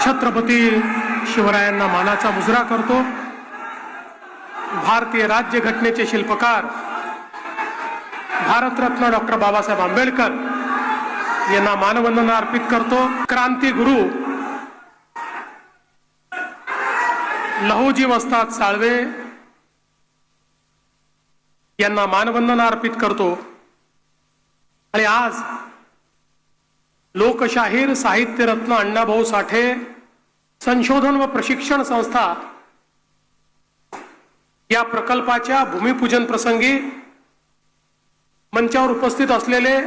छत्रपती शिवरायांना मानाचा मुजरा करतो। भारतीय राज्यघटनेचे शिल्पकार भारतरत्न डॉक्टर बाबासाहेब आंबेडकर यांना मानवंदना अर्पित करतो। क्रांती गुरु लहुजी वस्ताद साळवे यांना मानवंदना अर्पित करतो। आणि आज लोकशाहीर साहित्य रत्न अण्णाभाऊ साठे संशोधन व प्रशिक्षण संस्था या प्रकल्पाच्या भूमिपूजन प्रसंगी मंचावर उपस्थित असलेले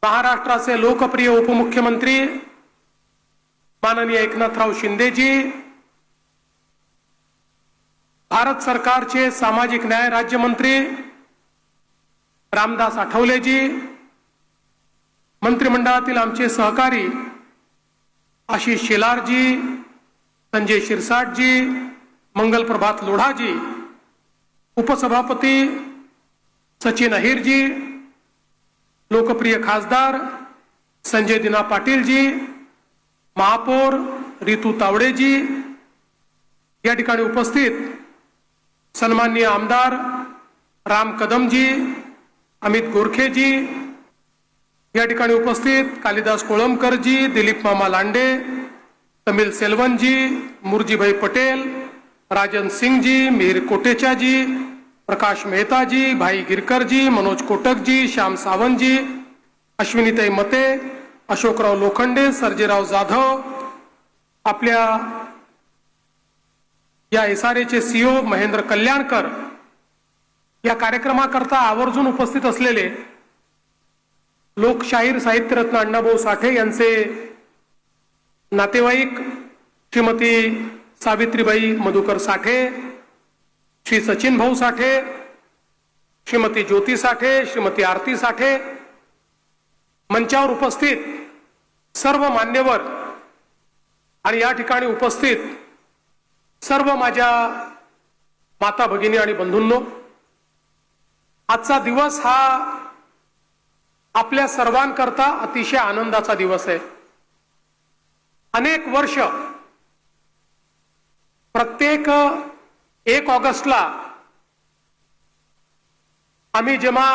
महाराष्ट्राचे लोकप्रिय उपमुख्यमंत्री माननीय एकनाथराव शिंदेजी, भारत सरकारचे सामाजिक न्याय राज्यमंत्री रामदास आठवलेजी, मंत्रिमंडळातील आमचे सहकारी आशिष शेलारजी, संजय शिरसाटजी, मंगल प्रभात लोढाजी, उपसभापती सचिन अहिरजी, लोकप्रिय खासदार संजय दिना पाटीलजी, महापौर रितू तावडेजी, या ठिकाणी उपस्थित सन्माननीय आमदार राम कदमजी, अमित गोरखेजी, या ठिकाणी उपस्थित कालिदास कोळंबकरजी, दिलीप मामा लांडे, तमिल सेल्वनजी, मुरजीभाई पटेल, राजन सिंगजी, मिहिर कोटेचाजी, प्रकाश मेहताजी, भाई गिरकरजी, मनोज कोटकजी, श्याम सावंतजी, अश्विनीताई मते, अशोकराव लोखंडे, सर्जेराव जाधव, आपल्या या एसआरएचे सीओ महेंद्र कल्याणकर, या कार्यक्रमाकरता आवर्जून उपस्थित असलेले लोकशाहीर साहित्यरत्न अण्णाभाऊ साठे यांचे नातेवाईक श्रीमती सावित्रीबाई मधुकर साठे, श्री सचिन भाऊ साठे, श्रीमती ज्योती साठे, श्रीमती आरती साठे, मंचावर उपस्थित सर्व मान्यवर आणि या ठिकाणी उपस्थित सर्व माझ्या माता भगिनी आणि बंधूंनो, आजचा दिवस हा आपल्या सर्वांकरता अतिशय आनंदाचा दिवस आहे। अनेक वर्ष प्रत्येक 1 ऑगस्टला आम्ही जेव्हा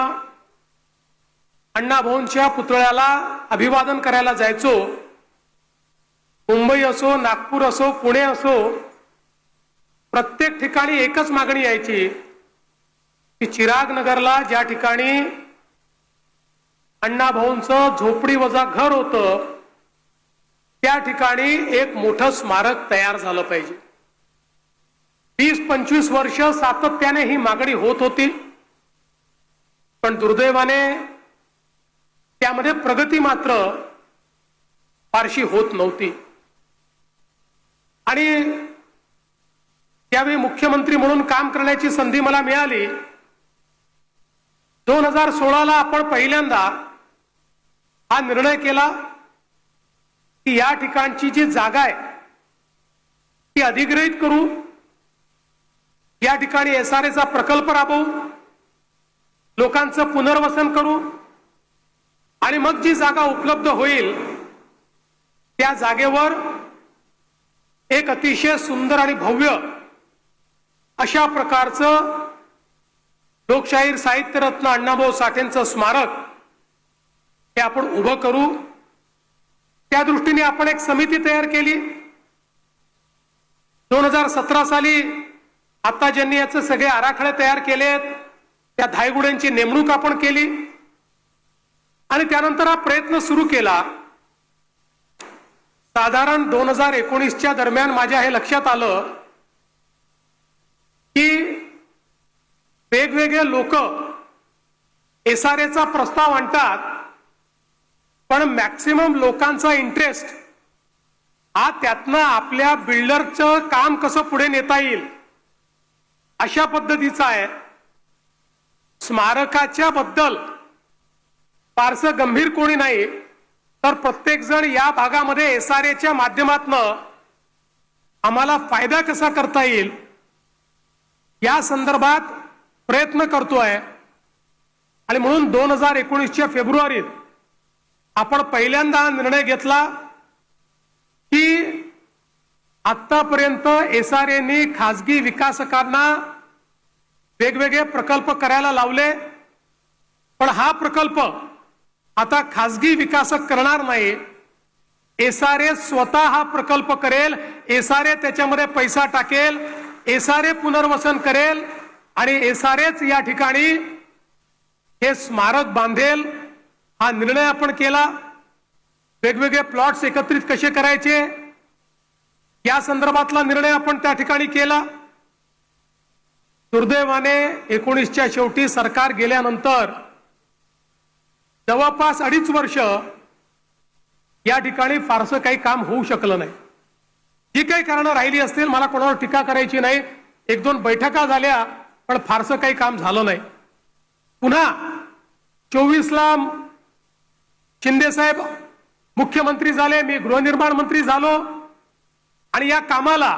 अण्णाभाऊंच्या पुतळ्याला अभिवादन करायला जायचो, मुंबई असो, नागपूर असो, पुणे असो, प्रत्येक ठिकाणी एकच मागणी यायची की चिराग नगरला ज्या ठिकाणी अण्णाभाऊंचं झोपडी वजा घर होतं त्या ठिकाणी एक मोठं स्मारक तयार झालं पाहिजे। 20-25 वर्ष सातत्याने ही मागणी होत होती, पण दुर्दैवाने त्यामध्ये प्रगती मात्र फारशी होत नव्हती। आणि त्यावेळी मुख्यमंत्री म्हणून काम करण्याची संधी मला मिळाली। 2016 ला आपण पहिल्यांदा हा निर्णय केला की या ठिकाणची जी जागा आहे ती अधिग्रहित करू, या ठिकाणी एसआरएचा प्रकल्प राबवू, लोकांचं पुनर्वसन करू आणि मग जी जागा उपलब्ध होईल त्या जागेवर एक अतिशय सुंदर आणि भव्य अशा प्रकारचं लोकशाहीर साहित्यरत्न अण्णाभाऊ साठेंचं स्मारक हे आपण उभं करू। त्या दृष्टीने आपण एक समिती तयार केली। 2017 साली आता ज्यांनी याचे सगळे आराखडे तयार केलेत त्या धायगुड्यांची नेमणूक आपण केली आणि त्यानंतर हा प्रयत्न सुरू केला। साधारण 2019च्या दरम्यान माझ्या हे लक्षात आलं की वेगवेगळे लोक एसआरएचा प्रस्ताव आणतात, पण मॅक्सिमम लोकांचा इंटरेस्ट हा त्यातनं आपल्या बिल्डरचं काम कसं पुढे नेता येईल अशा पद्धतीचा आहे। स्मारकाच्या बद्दल फारसं गंभीर कोणी नाही, तर प्रत्येक जण या भागामध्ये एसआरएच्या माध्यमातून आम्हाला फायदा कसा करता येईल या संदर्भात प्रयत्न करतोय। आणि म्हणून 2019च्या फेब्रुवारीत आपण पहिल्यांदा निर्णय घेतला की आतापर्यंत SRAनी खासगी विकासकांना वेगवेगळे प्रकल्प करायला लावले, पण हा प्रकल्प आता खासगी विकासक करणार नाही, SRA स्वतः हा प्रकल्प करेल, SRA त्याच्यामध्ये पैसा टाकेल, SRA पुनर्वसन करेल आणि SRAच या ठिकाणी हे स्मारक बांधेल. हा निर्णय आपण केला. वेगवेगळे प्लॉट्स एकत्रित कसे करायचे या संदर्भातला निर्णय आपण त्या ठिकाणी केला. दुर्दैवाने 19च्या शेवटी सरकार गेल्यानंतर जवळपास 2.5 वर्ष या ठिकाणी फारसं काही काम होऊ शकलं नाही. जी काही कारणं राहिली असतील, मला कोणावर टीका करायची नाही, 1-2 बैठका झाल्या पण फारसं काही काम झालं नाही. पुन्हा 24ला शिंदे साहेब मुख्यमंत्री झाले, मी गृहनिर्माण मंत्री झालो आणि या कामाला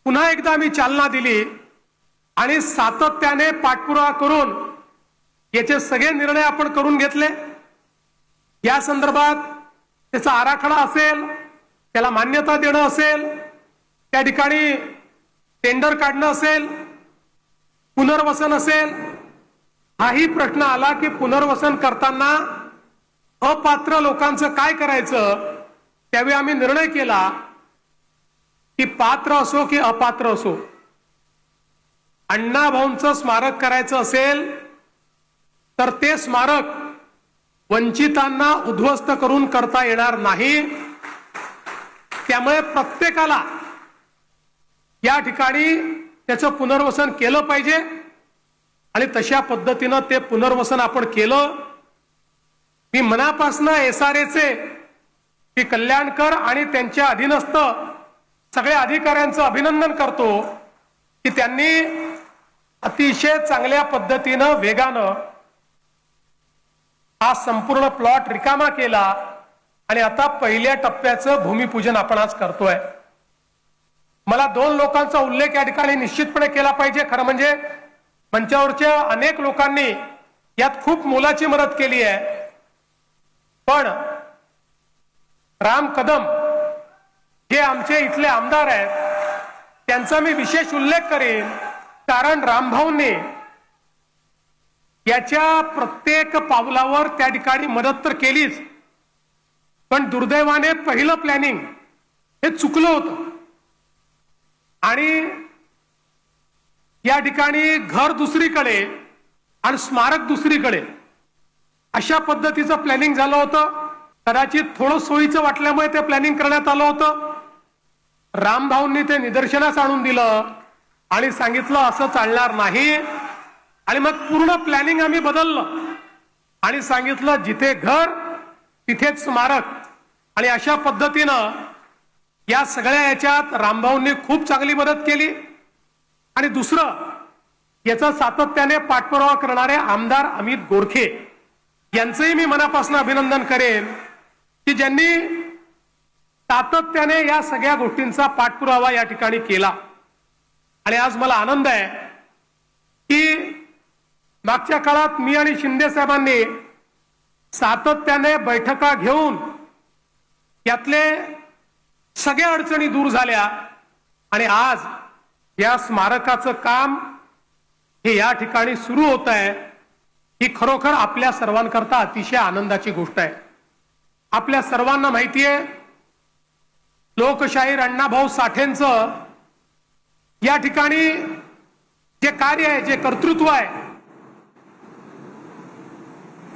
पुन्हा एकदा मी चालना दिली आणि सातत्याने पाठपुरावा करून याचे सगळे निर्णय आपण करून घेतले. या संदर्भात त्याचा आराखडा असेल, त्याला मान्यता देणं असेल, त्या ठिकाणी टेंडर काढणं असेल, पुनर्वसन असेल. हाही प्रश्न आला की पुनर्वसन करताना अपात्र लोकांचं काय करायचं. त्यावेळी आम्ही निर्णय केला की पात्र असो की अपात्र असो, अण्णाभाऊंचं स्मारक करायचं असेल तर ते स्मारक वंचितांना उद्ध्वस्त करून करता येणार नाही. त्यामुळे प्रत्येकाला या ठिकाणी त्याचं पुनर्वसन केलं पाहिजे आणि तशा पद्धतीनं ते पुनर्वसन आपण केलं. मी मनापासून SRAचे की कल्याणकर आणि त्यांच्या अधीनस्थ सगळ्या अधिकाऱ्यांचं अभिनंदन करतो की त्यांनी अतिशय चांगल्या पद्धतीनं वेगानं हा संपूर्ण प्लॉट रिकामा केला आणि आता पहिल्या टप्प्याचं भूमिपूजन आपण आज करतोय. मला 2 लोकांचा उल्लेख या ठिकाणी निश्चितपणे केला पाहिजे. खरं म्हणजे मंचावरच्या अनेक लोकांनी यात खूप मोलाची मदत केली आहे, पण राम कदम जे आमचे इथले आमदार आहेत त्यांचा मी विशेष उल्लेख करेन, कारण रामभाऊंनी याच्या प्रत्येक पावलावर त्या ठिकाणी मदत तर केलीच, पण दुर्दैवाने पहिलं प्लॅनिंग हे चुकलं होतं आणि या ठिकाणी घर दुसरीकडे आणि स्मारक दुसरीकडे अशा पद्धतीचं प्लॅनिंग झालं होतं. कदाचित थोडं सोयीचं वाटल्यामुळे ते प्लॅनिंग करण्यात आलं होतं. रामभाऊंनी ते निदर्शनास आणून दिलं आणि सांगितलं असं चालणार नाही आणि मग पूर्ण प्लॅनिंग आम्ही बदललं आणि सांगितलं जिथे घर तिथेच स्मारक. आणि अशा पद्धतीनं या सगळ्या याच्यात रामभाऊंनी खूप चांगली मदत केली. आणि दुसरं, याचा सातत्याने पाठपुरावा करणारे आमदार अमित गोरखे यांचंही मी मनापासून अभिनंदन करेन की ज्यांनी सातत्याने या सगळ्या गोष्टींचा पाठपुरावा या ठिकाणी केला. आणि आज मला आनंद आहे की मागच्या काळात मी आणि शिंदे साहेबांनी सातत्याने बैठका घेऊन यातले सगळ्या अडचणी दूर झाल्या आणि आज या स्मारकाचं काम हे या ठिकाणी सुरू होत आहे. ही खरोखर आपल्या सर्वांकरता अतिशय आनंदाची गोष्ट आहे. आपल्या सर्वांना माहिती आहे लोकशाहीर अण्णाभाऊ साठेंचं या ठिकाणी जे कार्य आहे, जे कर्तृत्व आहे,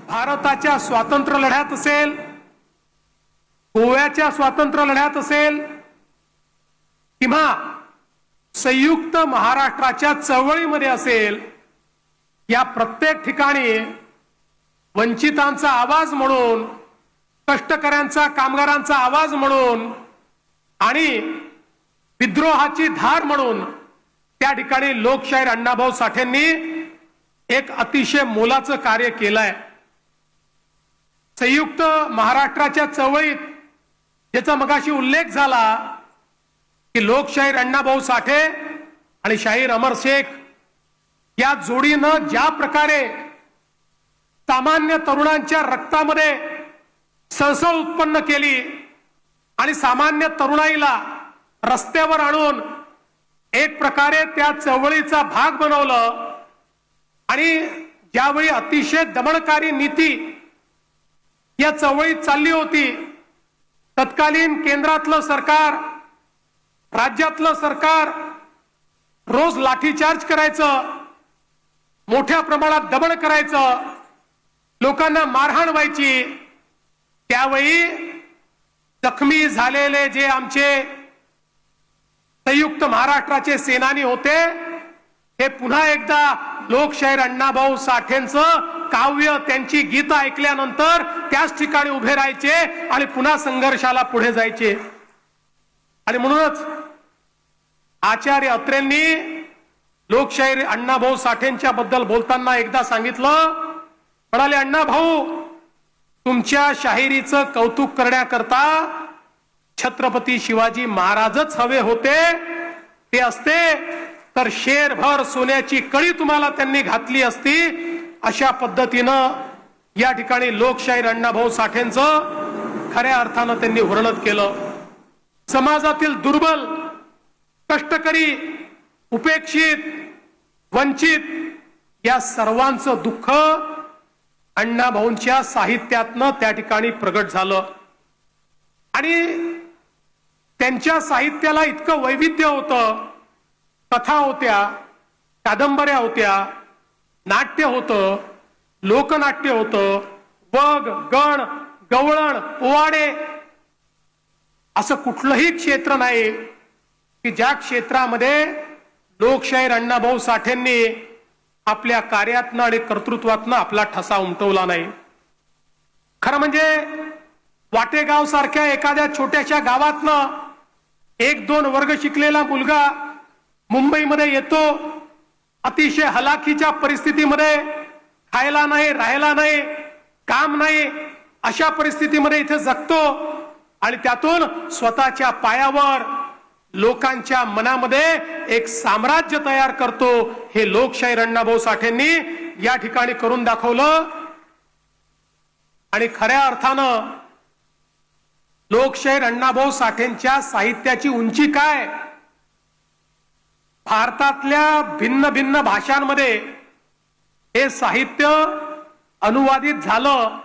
भारताच्या स्वातंत्र्य लढ्यात असेल, गोव्याच्या स्वातंत्र्य लढ्यात असेल किंवा संयुक्त महाराष्ट्राच्या चळवळीमध्ये असेल, या प्रत्येक ठिकाणी वंचितांचा आवाज म्हणून, कष्टकऱ्यांचा, कामगारांचा आवाज म्हणून आणि विद्रोहाची धार म्हणून त्या ठिकाणी लोकशाहीर अण्णाभाऊ साठेंनी एक अतिशय मोलाचं कार्य केलंय. संयुक्त महाराष्ट्राच्या चळवळीत ज्याचा मगाशी उल्लेख झाला की लोकशाहीर अण्णाभाऊ साठे आणि शाहीर अमर शेख या जोडीनं ज्या प्रकारे सामान्य तरुणांच्या रक्तामध्ये सळसळ उत्पन्न केली आणि सामान्य तरुणाईला रस्त्यावर आणून एक प्रकारे त्या चळवळीचा भाग बनवलं आणि ज्यावेळी अतिशय दमनकारी नीती या चळवळीत चालली होती, तत्कालीन केंद्रातलं सरकार, राज्यातलं सरकार रोज लाठीचार्ज करायचं, मोठ्या प्रमाणात दमन करायचं, लोकांना मारहाण व्हायची. त्यावेळी जखमी झालेले जे आमचे संयुक्त महाराष्ट्राचे सेनानी होते, हे पुन्हा एकदा लोकशाहीर अण्णाभाऊ साठेंचं काव्य, त्यांची गीतं ऐकल्यानंतर त्याच ठिकाणी उभे राहायचे आणि पुन्हा संघर्षाला पुढे जायचे. आणि म्हणूनच आचार्य अत्रेंनी लोकशाहीर अण्णाभाऊ साठेंच्या बद्दल बोलताना एकदा सांगितलं, म्हणाले, अण्णाभाऊ, तुमच्या शाहिरीचं कौतुक करण्याकरता छत्रपती शिवाजी महाराजच हवे होते. ते असते तर शेरभर सोन्याची कळी तुम्हाला त्यांनी घातली असती. अशा पद्धतीनं या ठिकाणी लोकशाहीर अण्णाभाऊ साठेंचं खऱ्या अर्थानं त्यांनी वर्णन केलं. समाजातील दुर्बल, कष्टकरी, उपेक्षित, वंचित या सर्वांचं दुःख अण्णाभाऊंच्या साहित्यातनं त्या ठिकाणी प्रगट झालं. आणि त्यांच्या साहित्याला इतकं वैविध्य होतं. कथा होत्या, कादंबऱ्या होत्या, नाट्य होतं, लोकनाट्य होतं, वग, गण, गवळण, पोवाडे, असं कुठलंही क्षेत्र नाही की ज्या क्षेत्रामध्ये लोकशाहीर अण्णाभाऊ साठेंनी आपल्या कार्यातनं आणि कर्तृत्वातनं आपला ठसा उमटवला नाही. खरं म्हणजे वाटेगाव सारख्या एखाद्या छोट्याशा गावातनं 1-2 वर्ग शिकलेला मुलगा मुंबईमध्ये येतो, अतिशय हलाखीच्या परिस्थितीमध्ये, खायला नाही, राहायला नाही, काम नाही, अशा परिस्थितीमध्ये इथे जगतो आणि त्यातून स्वतःच्या पायावर लोकांच्या मनामध्ये एक साम्राज्य तयार करतो. हे लोकशाहीर अण्णाभाऊ साठेंनी या ठिकाणी करून दाखवलं. आणि खऱ्या अर्थानं लोकशाहीर अण्णाभाऊ साठेंच्या साहित्याची उंची काय, भारतातल्या भिन्न भिन्न भाषांमध्ये हे साहित्य अनुवादित झालं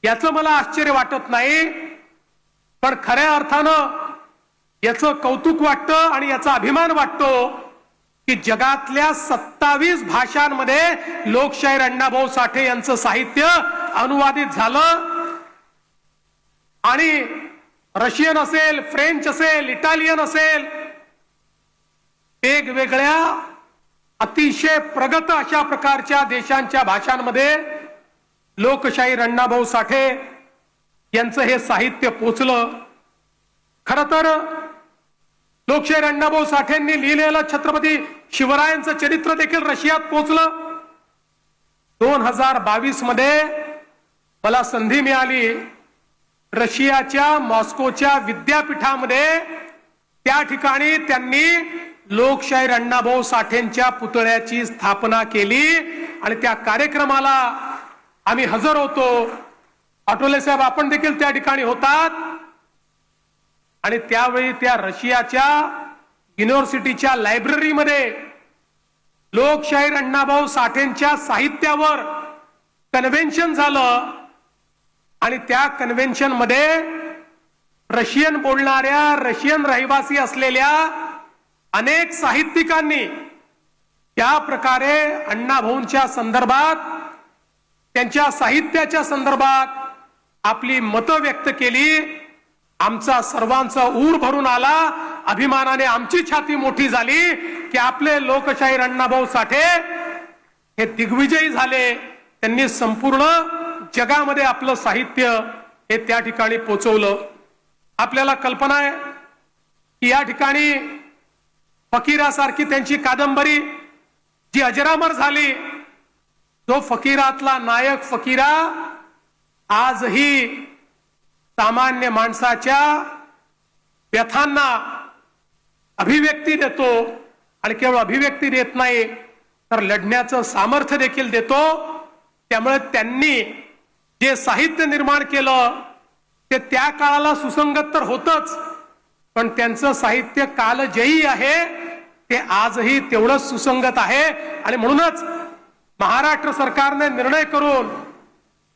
याचं मला आश्चर्य वाटत नाही, पण खऱ्या अर्थानं याचं कौतुक वाटतं आणि याचा अभिमान वाटतो की जगातल्या 27 भाषांमध्ये लोकशाहीर अण्णाभाऊ साठे यांचं साहित्य अनुवादित झालं. आणि रशियन असेल, फ्रेंच असेल, इटालियन असेल, वेगवेगळ्या अतिशय प्रगत अशा प्रकारच्या देशांच्या भाषांमध्ये लोकशाहीर अण्णाभाऊ साठे यांचं हे साहित्य पोचलं. खर तर लोकशाहीर अण्णाभाऊ साठेंनी लिहिलेलं छत्रपती शिवरायांचं चरित्र देखील रशियात पोचलं. 2022 मध्ये मला संधी मिळाली रशियाच्या मॉस्कोच्या विद्यापीठामध्ये, त्या ठिकाणी त्यांनी लोकशाहीर अण्णाभाऊ साठेंच्या पुतळ्याची स्थापना केली आणि त्या कार्यक्रमाला आम्ही हजर होतो. आठवले साहेब, आपण देखील त्या ठिकाणी होतात. आणि त्यावेळी त्या रशियाच्या युनिव्हर्सिटीच्या लायब्ररीमध्ये लोकशाहीर अण्णाभाऊ साठेंच्या साहित्यावर कन्व्हेन्शन झालं. आणि त्या कन्व्हेन्शन मध्ये रशियन बोलणाऱ्या, रशियन रहिवासी असलेल्या अनेक साहित्यिकांनी त्या प्रकारे अण्णाभाऊंच्या संदर्भात, त्यांच्या साहित्याच्या संदर्भात आपली मतं व्यक्त केली. आमचा सर्वांचा ऊर भरून आला. अभिमानाने आमची छाती मोठी झाली की आपले लोकशाहीर अण्णाभाऊ साठे हे दिग्विजयी झाले. त्यांनी संपूर्ण जगामध्ये आपलं साहित्य हे त्या ठिकाणी पोचवलं. आपल्याला कल्पना आहे की या ठिकाणी फकीरासारखी त्यांची कादंबरी जी अजरामर झाली, जो फकीरातला नायक फकीरा आजही सामान्य माणसाच्या व्यथांना अभिव्यक्ती देतो. आणि केवळ अभिव्यक्ती देत नाही तर लढण्याचं सामर्थ्य देखील देतो. त्यामुळे त्यांनी जे साहित्य निर्माण केलं ते त्या काळाला सुसंगत तर होतच, पण त्यांचं साहित्य कालजयी आहे, ते आजही तेवढंच सुसंगत आहे. आणि म्हणूनच महाराष्ट्र सरकारने निर्णय करून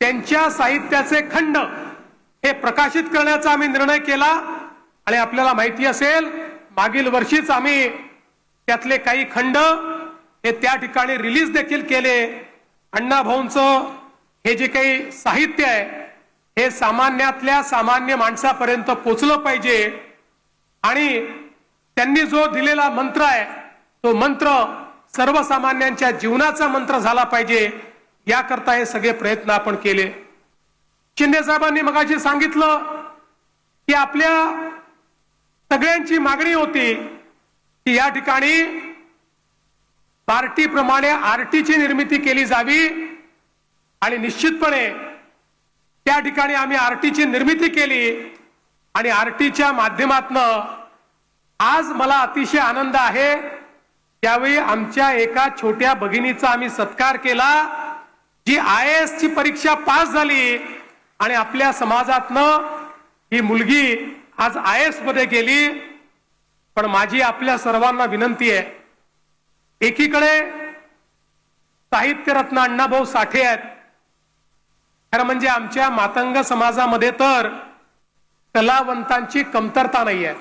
त्यांच्या साहित्याचे खंड हे प्रकाशित करण्याचा आम्ही निर्णय केला. आणि आपल्याला माहिती असेल, मागील वर्षीच आम्ही त्यातले काही खंड हे त्या ठिकाणी रिलीज देखील केले. अण्णाभाऊंचं हे जे काही साहित्य आहे हे सामान्यातल्या सामान्य माणसापर्यंत पोचलं पाहिजे. आणि त्यांनी जो दिलेला मंत्र आहे तो मंत्र सर्वसामान्यांच्या जीवनाचा मंत्र झाला पाहिजे, याकरता हे सगळे प्रयत्न आपण केले. शिंदे साहेबांनी मगाशी सांगितलं की आपल्या सगळ्यांची मागणी होती की या ठिकाणी पार्टीप्रमाणे आरटीची निर्मिती केली जावी. आणि निश्चितपणे त्या ठिकाणी आम्ही आरटीची निर्मिती केली. आणि आरटीच्या माध्यमातनं आज मला अतिशय आनंद आहे, त्यावेळी आमच्या एका छोट्या भगिनीचा आम्ही सत्कार केला, जी IAS ची परीक्षा पास झाली. आणि आपल्या समाजातनं ही मुलगी आज IAS मध्ये गेली. पण माझी आपल्या सर्वांना विनंती आहे, एकीकडे साहित्यरत्न अण्णाभाऊ साठे आहेत. खरं म्हणजे आमच्या मातंग समाजामध्ये तर कलावंतांची कमतरता नाही आहे.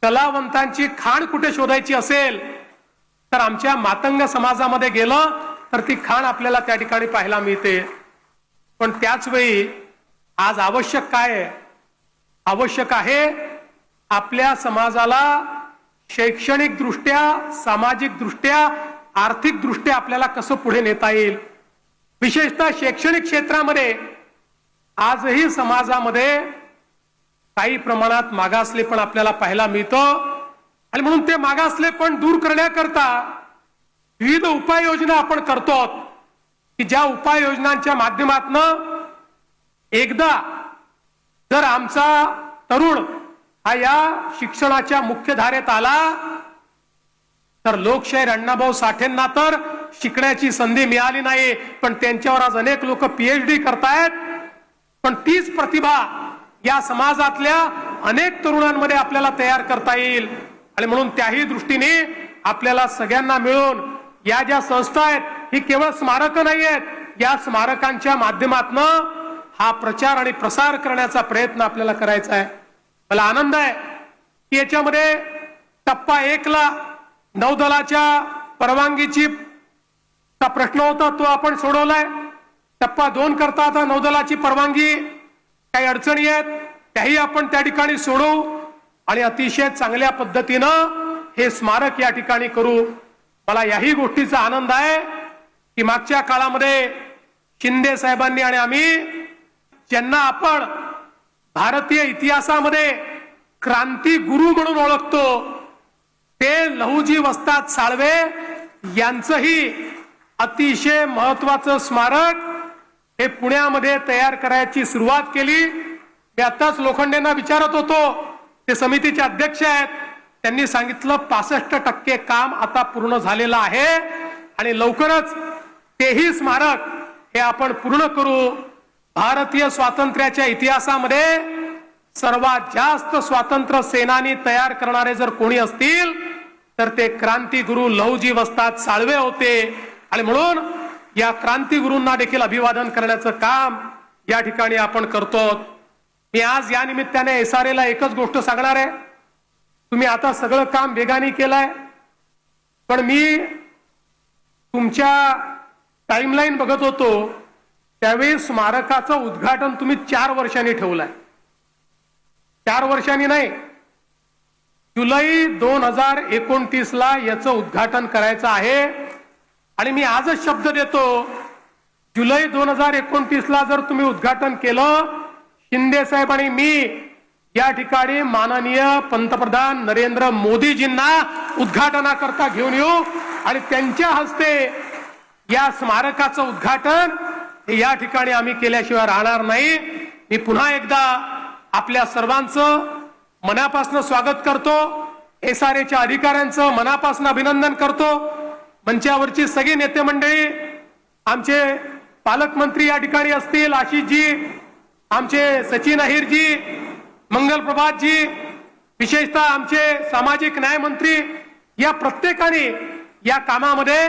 कलावंतांची खाण कुठे शोधायची असेल तर आमच्या मातंग समाजामध्ये गेलं तर ती खाण आपल्याला त्या ठिकाणी पाहायला मिळते. पण त्याच वेळी आज आवश्यक काय आहे? आवश्यक आहे आपल्या समाजाला शैक्षणिक दृष्ट्या, सामाजिक दृष्ट्या, आर्थिक दृष्ट्या आपल्याला कसं पुढे नेता येईल. विशेषतः शैक्षणिक क्षेत्रामध्ये आजही समाजामध्ये काही प्रमाणात मागासलेपण आपल्याला पाहायला मिळतं. आणि म्हणून ते मागासलेपण दूर करण्याकरता विविध उपाययोजना आपण करतो की ज्या उपाययोजनांच्या माध्यमातून एकदा जर आमचा तरुण हा या शिक्षणाच्या मुख्य धारेत आला तर लोकशाहीर अण्णाभाऊ साठेंना तर शिकण्याची संधी मिळाली नाही, पण त्यांच्यावर आज अनेक लोक PhD करतायत. पण तीच प्रतिभा या समाजातल्या अनेक तरुणांमध्ये आपल्याला तयार करता येईल. आणि म्हणून त्याही दृष्टीने आपल्याला सगळ्यांना मिळून या ज्या संस्था आहेत ही केवळ स्मारकं नाही आहेत, या स्मारकांच्या माध्यमातून हा प्रचार आणि प्रसार करण्याचा प्रयत्न आपल्याला करायचा आहे. मला आनंद आहे की याच्यामध्ये टप्पा 1 ला नौदलाच्या परवानगीची प्रश्न होता तो आपण सोडवलाय. टप्पा 2 करता आता नौदलाची परवानगी काही अडचणी आहेत त्याही आपण त्या ठिकाणी सोडवू आणि अतिशय चांगल्या पद्धतीनं हे स्मारक या ठिकाणी करू. मला याही गोष्टीचा आनंद आहे की मागच्या काळामध्ये शिंदे साहेबांनी आणि आम्ही ज्यांना आपण भारतीय इतिहासामध्ये क्रांती गुरु म्हणून ओळखतो ते लहुजी वस्ताद साळवे यांचंही अतिशय महत्वाचं स्मारक हे पुण्यामध्ये तयार करायची सुरुवात केली. मी आताच लोखंडेंना विचारत होतो, ते समितीचे अध्यक्ष आहेत, त्यांनी सांगितलं 65% काम आता पूर्ण झालेलं आहे आणि लवकरच तेही स्मारक हे आपण पूर्ण करू. भारतीय स्वातंत्र्याच्या इतिहासामध्ये सर्वात जास्त स्वातंत्र्य सेनानी तयार करणारे जर कोणी असतील तर ते क्रांतिगुरु लहुजी वस्ताद साळवे होते. आणि म्हणून या क्रांतिगुरूंना देखील अभिवादन करण्याचं काम या ठिकाणी आपण करतो. मी आज या निमित्ताने SRA ला एकच गोष्ट सांगणार आहे, तुम्ही आता सगळं काम वेगाने केलंय, पण मी तुमच्या टाइमलाईन बघत होतो त्यावेळी स्मारकाचं उद्घाटन तुम्ही 4 वर्षांनी ठेवलंय. 4 वर्षांनी नाही, जुलै 2029 ला याचं उद्घाटन करायचं आहे. आणि मी आजच शब्द देतो, जुलै 2029 ला जर तुम्ही उद्घाटन केलं, शिंदे साहेब आणि मी या ठिकाणी माननीय पंतप्रधान नरेंद्र मोदीजींना उद्घाटनाकरता घेऊन येऊ आणि त्यांच्या हस्ते या स्मारकाचं उद्घाटन या ठिकाणी आम्ही केल्याशिवाय राहणार नाही. मी पुन्हा एकदा आपल्या सर्वांचं मनापासून स्वागत करतो. SRAच्या अधिकाऱ्यांचं मनापासून अभिनंदन करतो. मंचावरची सगळी नेते मंडळी, आमचे पालकमंत्री या ठिकाणी असतील, आशिषजी, आमचे सचिन अहिरजी, मंगल प्रभातजी, विशेषतः आमचे सामाजिक न्याय मंत्री या प्रत्येकाने या कामामध्ये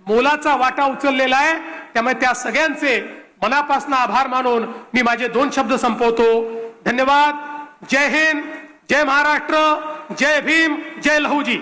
मोलाचा वाटा उचललेला आहे। त्यामुळे त्या सगळ्यांचे मनापासून आभार मानून मी माझे 2 शब्द संपवतो। धन्यवाद। जय हिंद, जय महाराष्ट्र, जय भीम, जय लहूजी।